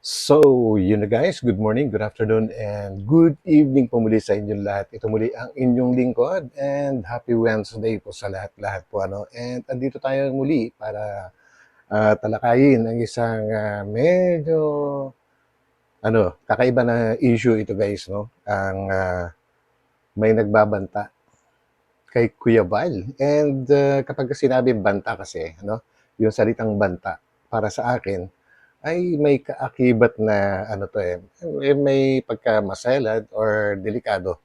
So, yun na guys. Good morning, good afternoon, and good evening po muli sa inyong lahat. Ito muli ang inyong lingkod and happy Wednesday po sa lahat-lahat po. And andito tayo muli para talakayin ang isang medyo kakaiba na issue ito guys. No? Ang may nagbabanta kay Kuya Val. And kapag sinabi banta kasi, yung salitang banta para sa akin, ay may kaakibat na may pagkamaselad or delikado.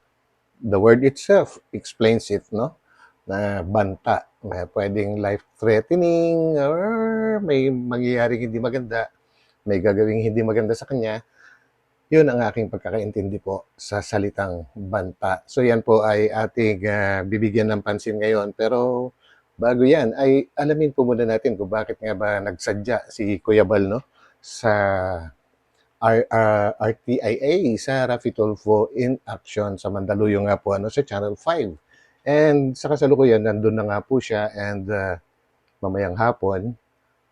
The word itself explains it, no? Na banta, na pwedeng life-threatening or may mangyayaring hindi maganda, may gagawing hindi maganda sa kanya. Yun ang aking pagkakaintindi po sa salitang banta. So yan po ay ating bibigyan ng pansin ngayon. Pero bago yan, ay alamin po muna natin kung bakit nga ba nagsadya si Kuya Bal, no? Sa RTIA, sa Raffy Tulfo in Action sa Mandaluyong nga po sa Channel 5. And sa kasalukuyan, nandun na nga po siya and mamayang hapon,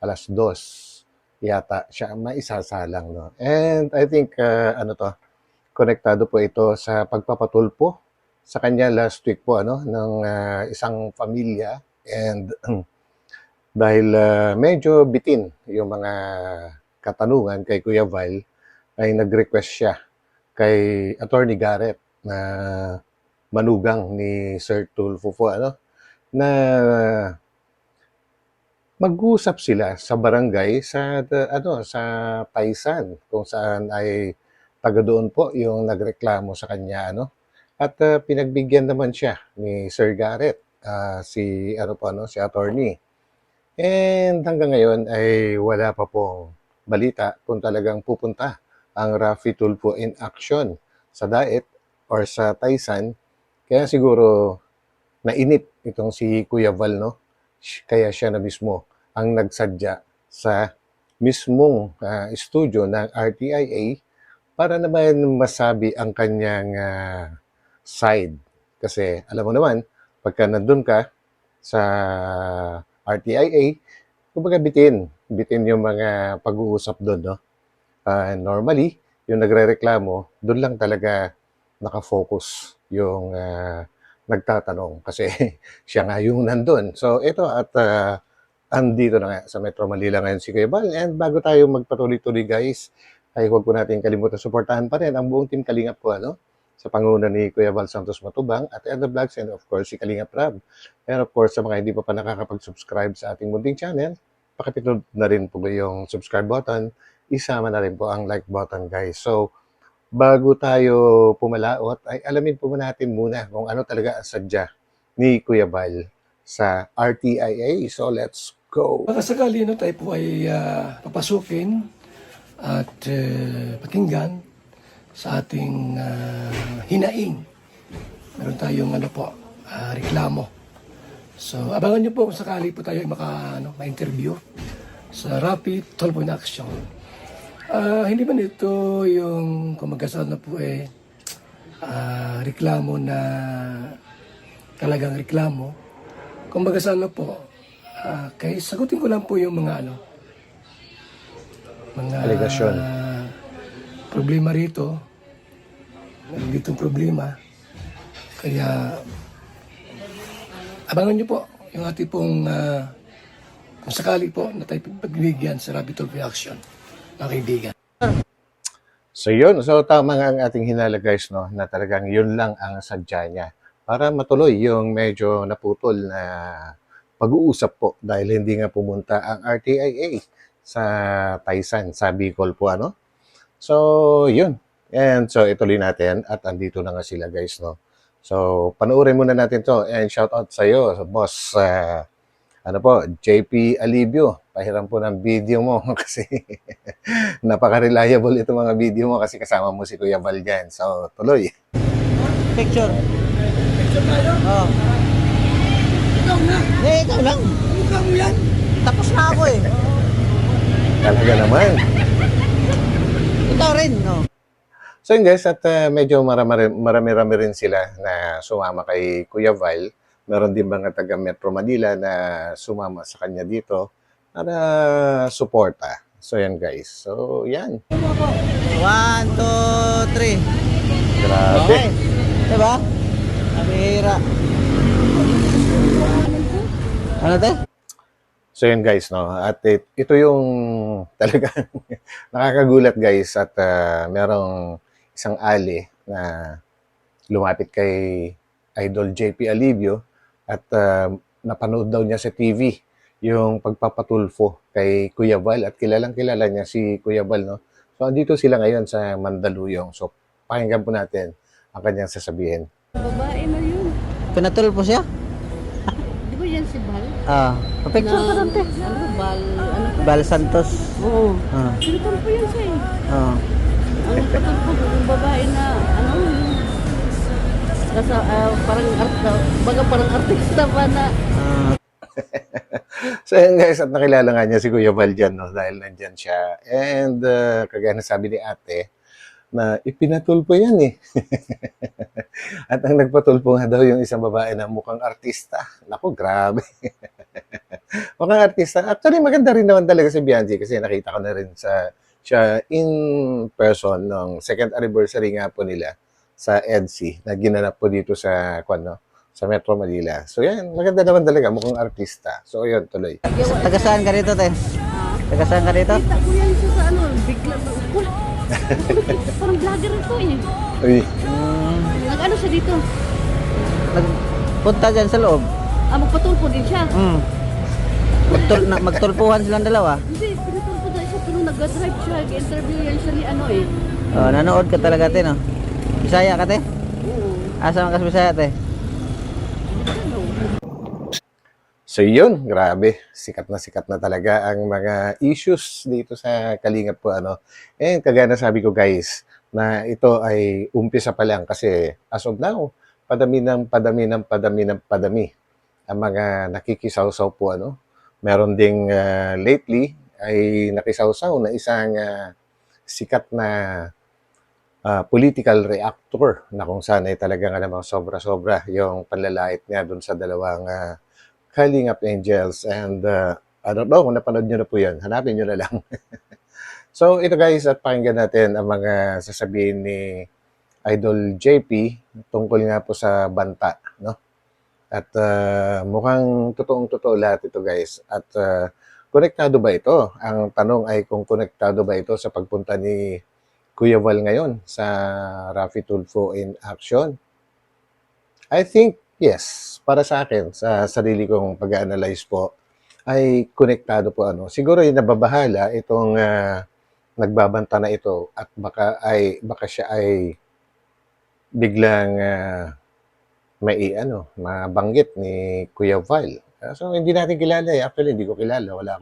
alas 2, yata siya maisasalang. No? And I think, konektado po ito sa pagpapatulpo sa kanya last week po, ng isang pamilya. And dahil medyo bitin yung mga katanungan kay Kuya Val, ay nag-request siya kay Attorney Garrett na manugang ni Sir Tulfo po, na mag-usap sila sa barangay sa sa Taysan kung saan ay taga doon po yung nagreklamo sa kanya at pinagbigyan naman siya ni Sir Garrett si si attorney. And hanggang ngayon ay wala pa pong balita kung talagang pupunta ang Raffy Tulfo in Action sa Daet or sa Taysan. Kaya siguro nainip itong si Kuya Val, no? Kaya siya na mismo ang nagsadya sa mismong studio ng RTIA para naman masabi ang kanyang side. Kasi alam mo naman, pagka nandun ka sa RTIA, kumbaga bitin yung mga pag-uusap doon, no? Normally, yung nagrereklamo, doon lang talaga nakafocus yung nagtatanong kasi siya nga yung nandun. So ito at andito na nga sa Metro Manila ngayon si Kuya Val. And bago tayo magpatuloy-tuloy guys, ay huwag po natin kalimutan suportahan pa rin ang buong team Kalingap po, sa panguna ni Kuya Val Santos Matubang at Edna Vlogs and of course si Kalingap Rab. And of course sa mga hindi pa nakakapag-subscribe sa ating munting channel, pakipindot na rin po yung subscribe button, isama na rin po ang like button guys. So bago tayo pumalaot, ay alamin po natin muna kung ano talaga ang sadya ni Kuya Val sa RTIA. So let's go! Baka sakali tayo po ay papasukin at pakinggan sa ating hinaing. Meron tayong reklamo. So abangan nyo po kung sakali po tayo ay ma-interview sa Raffy Tulfo in Action. Hindi man ito yung kumagasal na po reklamo na talagang reklamo. Kumbaga sana po, kaya sagutin ko lang po yung mga Aligasyon. Problema rito. Meron ditong problema. Kaya abangan nyo po yung ating pong kung sakali po na tayo pagbibigyan sa Raffy Tulfo Action, mga kaibigan. So yun, so tama nga ang ating hinala guys, no, na talagang yun lang ang sadya niya para matuloy yung medyo naputol na pag-uusap po dahil hindi nga pumunta ang RTIA sa Taysan, sa Bicol po, So, yun. And so, ituloy natin at andito na nga sila guys, no. So, panoorin muna natin to and shout out sa iyo, boss, JP Alibio. Pahiram po ng video mo kasi napaka-reliable itong mga video mo kasi kasama mo si Kuya Val dyan. So, tuloy. Picture. Picture tayo? Oo. Ikaw na. Ikaw lang. Mukha mo yan. Tapos na ako eh. Talaga naman. Ikaw rin, no? So yun guys, at medyo marami-rami rin sila na sumama kay Kuya Val. Meron din mga taga Metro Manila na sumama sa kanya dito para suporta. So, yan guys. So, yan. 1, 2, 3. Grabe. Okay. Diba? Kabihira. Ano te? So, yan guys, no? At ito yung talagang nakakagulat guys at merong isang ali na lumapit kay Idol JP Alivio at napanood daw niya sa TV yung pagpapatulfo kay Kuya Val at kilalang kilala niya si Kuya Val, no? So, andito sila ngayon sa Mandaluyong. So, pakinggan po natin ang kanyang sasabihin. Babae na yun. Pinatulpo siya? Di ba yan si Bal? Picture ka lang te. Ano, Bal? Ano? Bal Santos. Oo. Ah. Pinatulpo yan siya eh. Oh. Ang patulpo, yung babae na, ano, yung, parang artista ba na, So, yun guys, at nakilala nga niya si Kuya Val dyan, no? Dahil nandyan siya. And, kagaya na sabi ni ate, na ipinatulpo yan eh. At ang nagpatulpo nga daw yung isang babae na mukhang artista. Naku, grabe. Mukhang artista. Actually, maganda rin naman talaga si Bianchi kasi nakita ko na rin siya in person nung second anniversary nga po nila sa EDSI na ginanap po dito sa sa Metro Manila. So yan, maganda naman talaga, mukhang artista. So yun, tuloy. Taga saan ka rito te? Taga saan ka rito? kita ko yan siya sa ano, bigla, parang vlogger ito eh. Uy, Nag-ano siya dito? Nagpunta dyan sa loob. Magpatulpo din siya. Magtulpuhan silang dalawa. Hindi, pinatulpo daw siya, pero nag-drive siya, interview yan siya ni ano eh. Nanood ka talaga te no? Bisaya ka te? Oo. Asa man ka sa Bisaya te? so yun, grabe. Sikat na talaga ang mga issues dito sa Kalingap po, ano. And kagaya na sabi ko guys, na ito ay umpisa pa lang kasi as of now, padami ang mga nakikisawsaw po, ano. Meron ding lately ay nakisawsaw na isang sikat na political reactor na kung saan ay talagang alam mo, sobra-sobra yung panlalait niya dun sa dalawang Kalingap Angels. And I don't know kung napanood nyo na po yan. Hanapin nyo na lang. So ito guys, at pakinggan natin ang mga sasabihin ni Idol JP tungkol nga po sa banta, no? At mukhang totoong-totoo lahat ito guys. At konektado ba ito? Ang tanong ay kung konektado ba ito sa pagpunta ni Kuya Val ngayon sa Raffy Tulfo in action? I think yes. Para sa akin, sa sarili kong pag-analyze po, ay konektado po, ano. Siguro yung nababahala itong nagbabanta na ito at baka siya ay biglang mabanggit ni Kuya Val. So hindi natin kilala eh. Actually, hindi ko kilala. Wala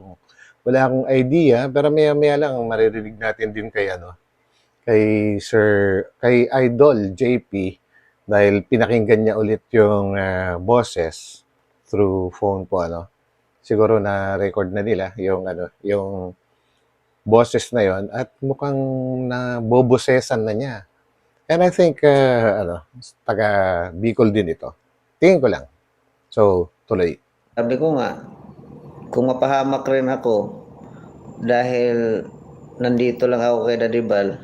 akong idea, pero maya-maya lang maririnig natin din kay Idol JP dahil pinakinggan niya ulit yung boses through phone po, ano. Siguro na record na nila yung boses na yon at mukhang nabobosesan na niya. And I think taga Bicol din ito. Tingin ko lang. So, tuloy. Sabi ko nga, kung mapahamak rin ako dahil nandito lang ako kay Daddy Bal,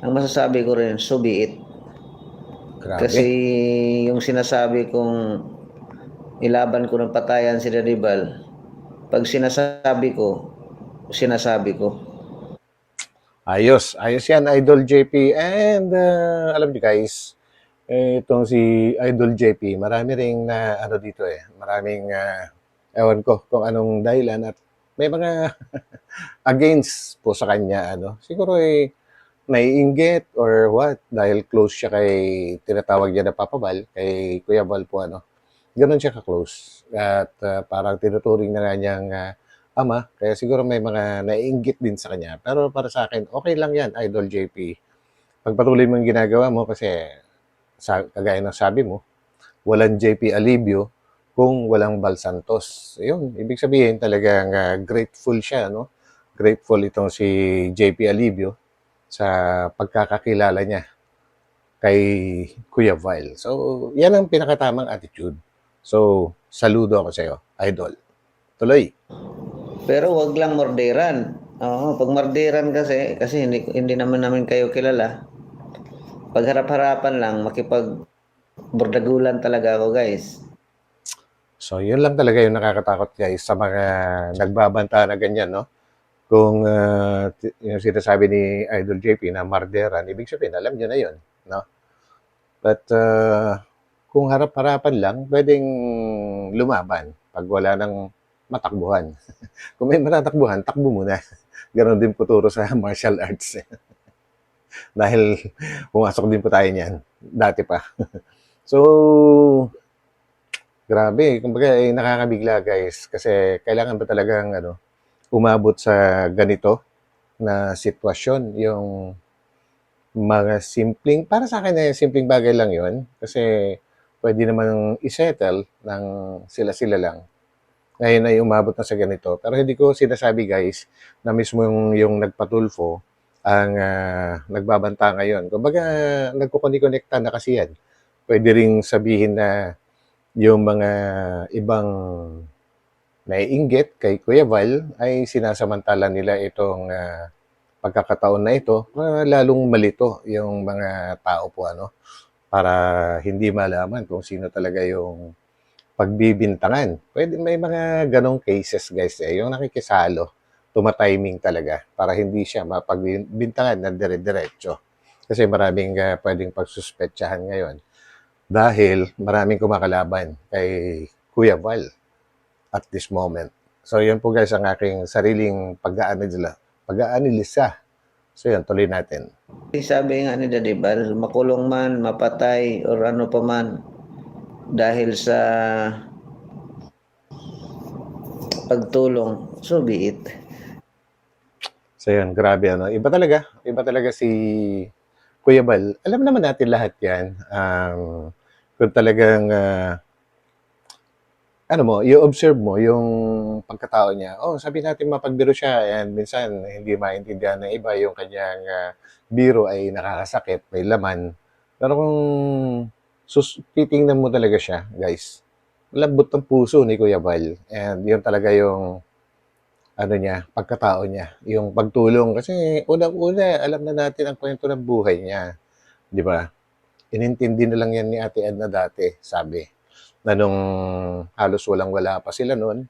ang masasabi ko rin, so be it. Grabe. Kasi yung sinasabi kong ilaban ko ng patayan si Daddy Bal, pag sinasabi ko, sinasabi ko. Ayos yan, Idol JP. And alam niyo guys, itong si Idol JP, marami ring dito maraming, ewan ko kung anong dahilan at may mga against po sa kanya, ano. Siguro naiinggit or what, dahil close siya tinatawag niya na Papa Val, kay Kuya Val po, ano. Ganon siya ka-close. At parang tinuturing na nga niyang ama, kaya siguro may mga naiinggit din sa kanya. Pero para sa akin, okay lang yan, Idol JP. Pagpatuloy mo yung ginagawa mo kasi kagaya ng sabi mo, walang JP Alivio kung walang Bal Santos. Yun, ibig sabihin talagang grateful siya, no? Grateful itong si JP Alivio sa pagkakakilala niya kay Kuya Val. So, yan ang pinakatamang attitude. So, saludo ako sa iyo, Idol. Tuloy. Pero wag lang morderan. Oo, pag mardiran kasi hindi naman namin kayo kilala. Pag harap-harapan lang, makipag-bordagulan talaga ako, guys. So, yun lang talaga yung nakakatakot guys sa mga nagbabanta na ganyan, no? Kung yung sinasabi ni Idol JP na marderan, ibig sabihin, alam nyo na yun, no? But kung harap-harapan lang, pwedeng lumaban pag wala nang matakbuhan. Kung may matatakbuhan, takbo muna. Ganon din po turo sa martial arts. Dahil pumasok din po tayo niyan, dati pa. So, grabe, kumbaga nakakabigla guys kasi kailangan ba talagang umabot sa ganito na sitwasyon yung mga simpleng para sa akin simpleng bagay lang 'yon kasi pwede naman i-settle ng sila-sila lang. Ngayon ay umabot na sa ganito. Pero hindi ko sinasabi guys na mismo yung nagpatulfo ang nagbabanta ngayon. Kumbaga nagko-connecta na kasi yan. Pwede ring sabihin na yung mga ibang naiinggit kay Kuya Val ay sinasamantala nila itong pagkakataon na ito para lalong malito yung mga tao po para hindi malaman kung sino talaga yung pagbibintangan. Pwede may mga ganong cases guys yung nakikisalo, tumatiming talaga para hindi siya mapagbintangan na dire-diretso. Kasi maraming pwedeng pagsuspetsahan ngayon dahil maraming kumakalaban kay Kuya Val at this moment. So, yun po guys ang aking sariling pag-aanalisa. So, yun, tuloy natin. Sabi nga ni Daddy Bal, makulong man, mapatay, or ano pa man, dahil sa pagtulong, so be it. So, yun, grabe Iba talaga si Kuya Bal. Alam naman natin lahat yan. Kung talagang i-observe mo yung pagkatao niya. Oh, sabi natin mapagbiro siya and minsan hindi maintindihan ng iba yung kanyang biro ay nakakasakit, may laman. Pero kung titingnan mo talaga siya, guys, lambot ng puso ni Kuya Val. And yun talaga yung pagkatao niya, yung pagtulong. Kasi unang-una, alam na natin ang kwento ng buhay niya. Di ba? Inintindi na lang yan ni Ate Edna dati, sabi na nung halos walang-wala pa sila noon,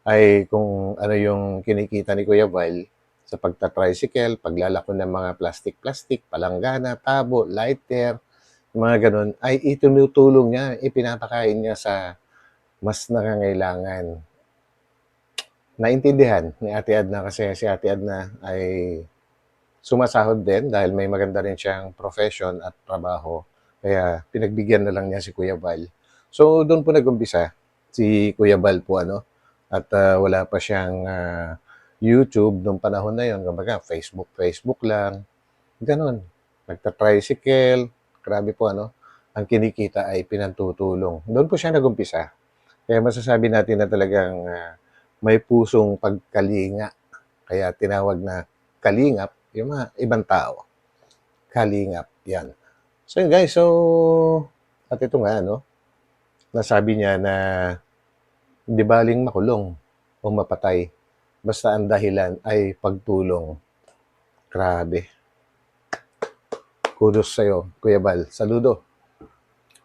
ay kung ano yung kinikita ni Kuya Val sa pagta-tricycle, paglalako ng mga plastic-plastic, palanggana, tabo, lighter, mga ganun, ay itinutulong niya, ipinapakain niya sa mas nangangailangan. Naintindihan ni Ate Edna kasi si Ate Edna ay sumasahod din dahil may maganda rin siyang profession at trabaho. Kaya pinagbigyan na lang niya si Kuya Val. So doon po nag-umpisa si Kuya Val po at wala pa siyang YouTube noong panahon na yon. Kumbaga Facebook lang. Ganon. Nagta-tricycle. Grabe po ang kinikita ay pinantutulong. Doon po siya nag-umpisa. Kaya masasabi natin na talagang may pusong pagkalinga. Kaya tinawag na kalingap yung mga ibang tao. Kalingap. Yan. So yun guys. So, at ito nga nasabi niya na hindi baling makulong o mapatay. Basta ang dahilan ay pagtulong. Grabe. Kudos sa'yo, Kuya Val. Saludo.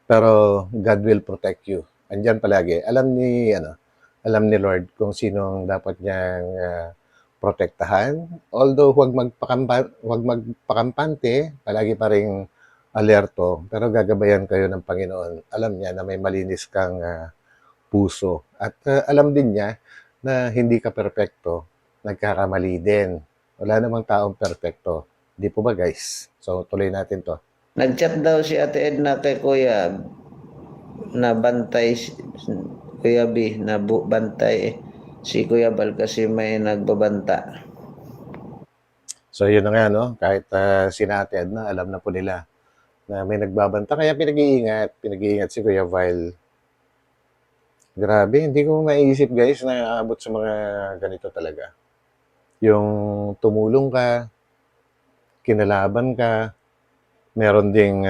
Pero God will protect you. Andyan palagi. Alam ni Lord kung sino ang dapat niyang protektahan. Although huwag magpakampante, palagi pa ring alerto. Pero gagabayan kayo ng Panginoon. Alam niya na may malinis kang puso. At alam din niya na hindi ka perpekto. Nagkakamali din. Wala namang taong perpekto. Di po ba guys? So tuloy natin to. Nag-chat daw si Ate Edna kay Kuya na bantay Kuya B na bantay si Kuya Bal kasi may nagbabanta. So yun na nga kahit sina Ate Edna, alam na po nila na may nagbabanta. Kaya pinag-iingat si Kuya Val. Grabe, hindi ko maiisip guys na aabot sa mga ganito talaga. Yung tumulong ka, kinalaban ka, meron ding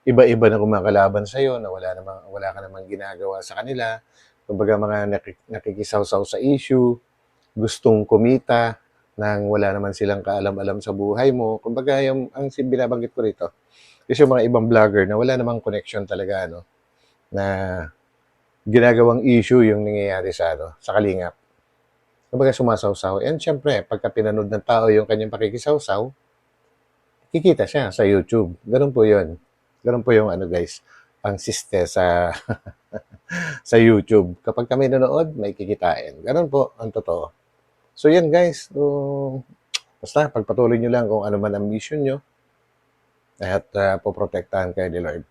iba-iba na kumakalaban sa'yo na wala ka namang ginagawa sa kanila. Kumbaga mga nakikisaw-saw sa issue, gustong kumita, nang wala naman silang kaalam-alam sa buhay mo. Kumbaga, ang binabanggit ko rito is yung mga ibang vlogger na wala namang connection talaga, ano, na ginagawang issue yung nangyayari sa Kalingap. Kumbaga sumasawsaw. And syempre, pagka pinanood ng tao yung kanyang pakikisawsaw, kikita siya sa YouTube. Ganun po yun. Ganun po yung ano guys, ang siste sa sa YouTube. Kapag kami nanood, may kikitain. Ganun po ang totoo. So yan guys, so, basta pagpatuloy nyo lang kung ano man ang mission nyo at poprotektahan kayo ni Lord.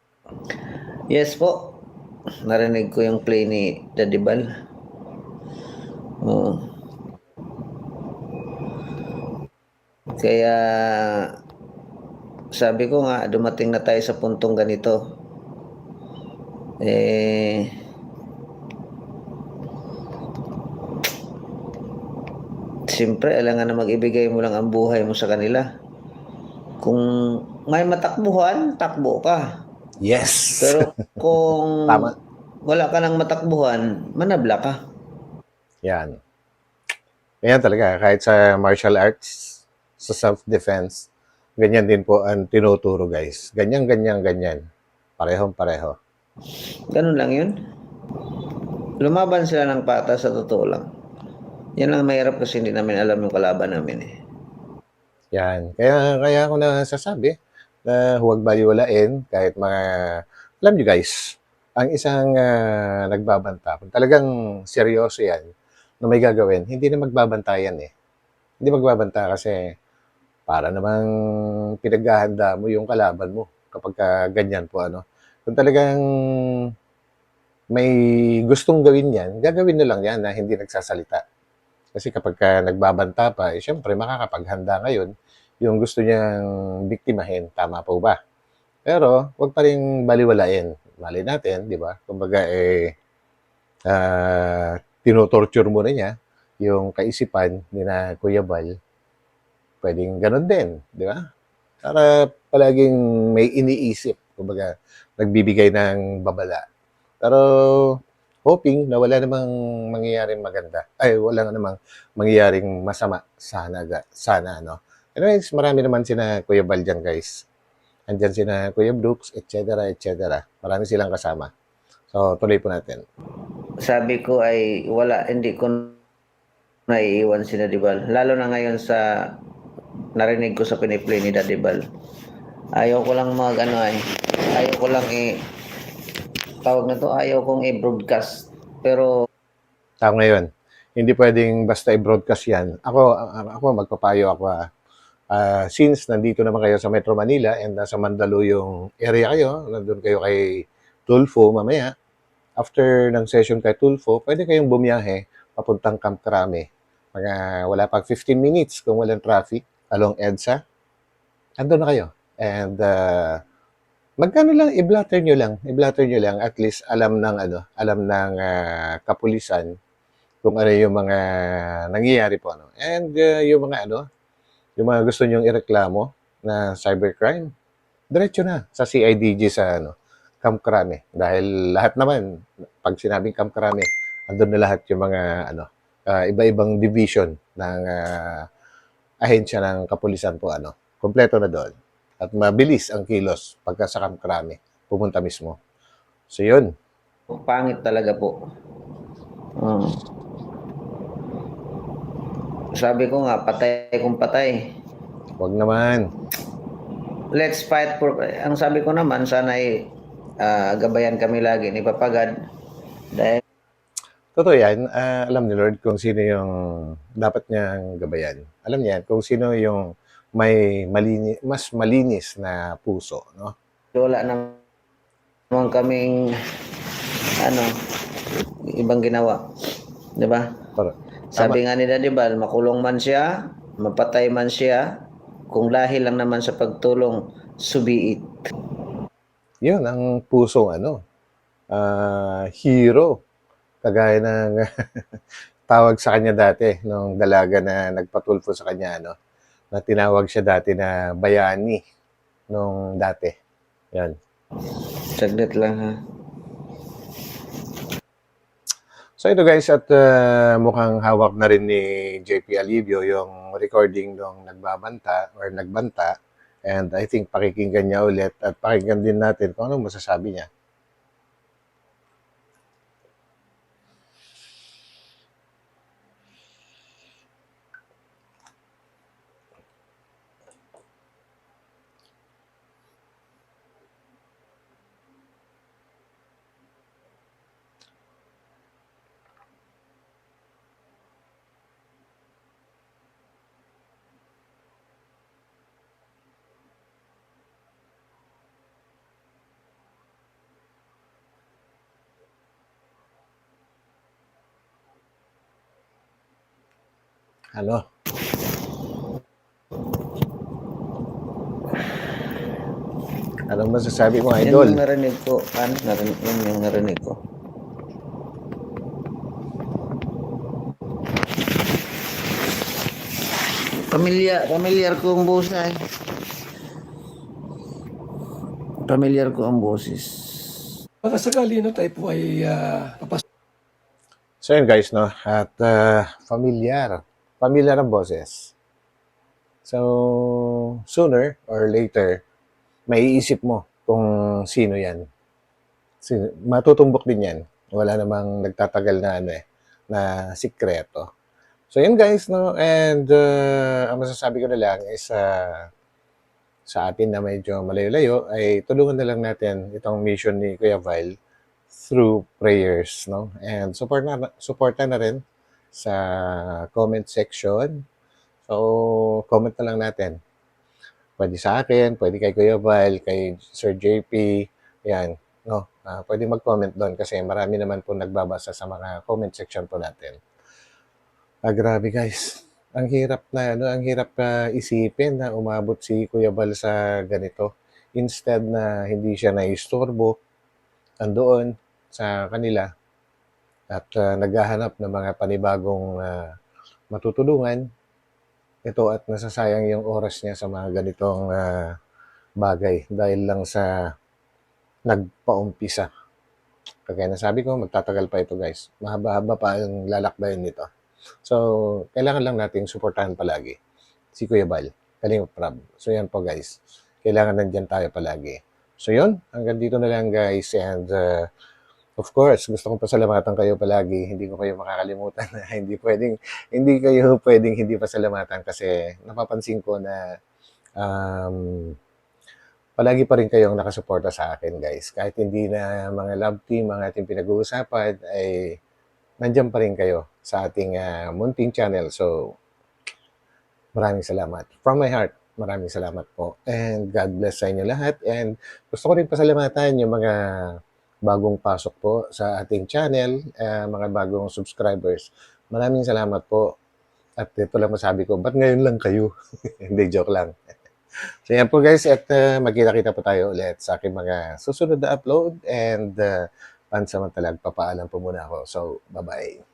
Yes po. Narinig ko yung play ni Daddy Bal. Oo. Kaya sabi ko nga, dumating na tayo sa puntong ganito. Siyempre, alangan na mag-ibigay mo lang ang buhay mo sa kanila. Kung may matakbuhan, takbo ka. Yes! Pero kung Tama. wala ka ng matakbuhan, manabla ka. Yan. Yan talaga, kahit sa martial arts, sa self-defense, ganyan din po ang tinuturo guys. Ganyan, ganyan, ganyan. Parehong pareho. Ganun lang yun. Lumaban sila ng patas sa totoo lang. Yan lang mahirap kasi hindi namin alam yung kalaban namin eh. Yan. Kaya ako nasasabi na huwag baliwalain kahit mga, alam nyo guys, ang isang nagbabanta, kung talagang seryoso yan na may gagawin, hindi na magbabantayan eh. Hindi magbabanta kasi para namang pinaghahanda mo yung kalaban mo kapag ganyan po ano. Kung talagang may gustong gawin yan, gagawin na lang yan na hindi nagsasalita. Kasi kapag nagbabanta pa, syempre makakapaghanda ngayon yung gusto niyang biktimahin. Tama po ba? Pero, wag pa rin baliwalain. Mali natin, di ba? Kumbaga, tinotorture mo na niya yung kaisipan ni na Kuya Bal. Pwedeng ganun din, di ba? Para palaging may iniisip. Kumbaga, nagbibigay ng babala. Pero, hoping na wala namang mangyayaring maganda. Ay, wala namang mangyayaring masama. Sana, no? Anyways, marami naman sina Kuya Bal dyan, guys. Andyan sina Kuya Brooks, etc., etc. Marami silang kasama. So, tuloy po natin. Sabi ko ay wala, hindi ko naiiwan si Daddy Bal. Lalo na ngayon sa narinig ko sa piniplay ni Daddy Bal. Ayaw ko lang ayaw ko lang tawag na to, ayaw kong i-broadcast. Pero Tao ngayon, hindi pwedeng basta i-broadcast yan. Ako magpapayo ako. Since nandito naman kayo sa Metro Manila and nasa Mandaluyong area kayo, nandun kayo kay Tulfo mamaya, after ng session kay Tulfo, pwede kayong bumiyahe papuntang Camp Crame. Wala pag 15 minutes kung walang traffic along EDSA. Andun na kayo. And magkano lang, i-blatter nyo lang, at least alam ng kapulisan kung ano yung mga nangyayari po. Ano. And yung mga gusto nyong ireklamo na cybercrime, diretso na sa CIDG sa Camp Crame. Dahil lahat naman, pag sinabing Camp Crame, andun na lahat yung mga iba-ibang division ng ahensya ng kapulisan po. Kompleto na doon. At mabilis ang kilos pagka sa Camp Crame, pumunta mismo. So yun. pangit talaga po. Sabi ko nga, patay kung patay. Huwag naman. Let's fight for, ang sabi ko naman, sana gabayan kami lagi ni Papagad. Dahil Totoo yan. Alam ni Lord kung sino yung dapat niyang gabayan. Alam niya kung sino yung may mas malinis na puso. No? wala naman kaming ibang ginawa. Di ba? Pero, Sabi nga ni Daddy Bal, makulong man siya, mapatay man siya, kung dahil lang naman sa pagtulong, subiit. yun ang pusong hero. Kagaya ng tawag sa kanya dati, nung dalaga na nagpatulfo sa kanya, na tinawag siya dati na bayani nung dati. Yan. Saglit lang ha. So ito guys, at mukhang hawak na rin ni JP Alivio yung recording nung nagbabanta or nagbanta. And I think pakikinggan niya ulit at pakinggan din natin kung anong masasabi niya. Ano? Anong masasabi mo, Yun idol? yung narinig ko. Yun yung narinig ko. Pamilyar ko ang boses ay. Pamilyar ko ang boses. Baka sakali no, tayo po ay papasok. So yun guys, no? At familiar. Familiar ang boses. So, sooner or later, maiisip mo kung sino yan. Matutumbok din yan. Wala namang nagtatagal na na sikreto. So yun guys, no? And ang masasabi ko na lang is sa atin na medyo malayo-layo ay tulungan na lang natin itong mission ni Kuya Val through prayers, no? And supportan na rin sa comment section. So, comment na lang natin. Pwede sa akin, pwede kay Kuya Val, kay Sir JP, yan, no? Pwede mag-comment doon kasi marami naman po nagbabasa sa mga comment section po natin. Grabe guys. Ang hirap ang hirap isipin na umabot si Kuya Val sa ganito. Instead na hindi siya naistorbo, andoon sa kanila at naghahanap ng mga panibagong matutulungan. Ito at nasasayang yung oras niya sa mga ganitong bagay dahil lang sa nagpaumpisa. Kaya nasabi ko, magtatagal pa ito guys. Mahaba-haba pa ang lalakbayin nito. So, kailangan lang nating suportahan palagi si Kuya Val, Kalingap Prab. So, yan po guys. Kailangan nandyan tayo palagi. So, yun. Hanggang dito na lang guys. And, of course, gusto kong pasalamatan kayo palagi. Hindi ko kayo makakalimutan na hindi kayo pwedeng hindi pasalamatan kasi napapansin ko na palagi pa rin kayong nakasuporta sa akin guys. Kahit hindi na mga love team, mga ating pinag-uusapan, ay nandiyan pa rin kayo sa ating munting channel. So, maraming salamat. From my heart, maraming salamat po. And God bless sa inyo lahat. And gusto ko rin pasalamatan yung mga bagong pasok po sa ating channel, mga bagong subscribers. Maraming salamat po. At ito lang masabi ko, ba't ngayon lang kayo? Hindi, joke lang. So yan po guys, at magkita-kita po tayo ulit sa aking mga susunod na upload and pansamantalag papaalam po muna ako. So, bye-bye.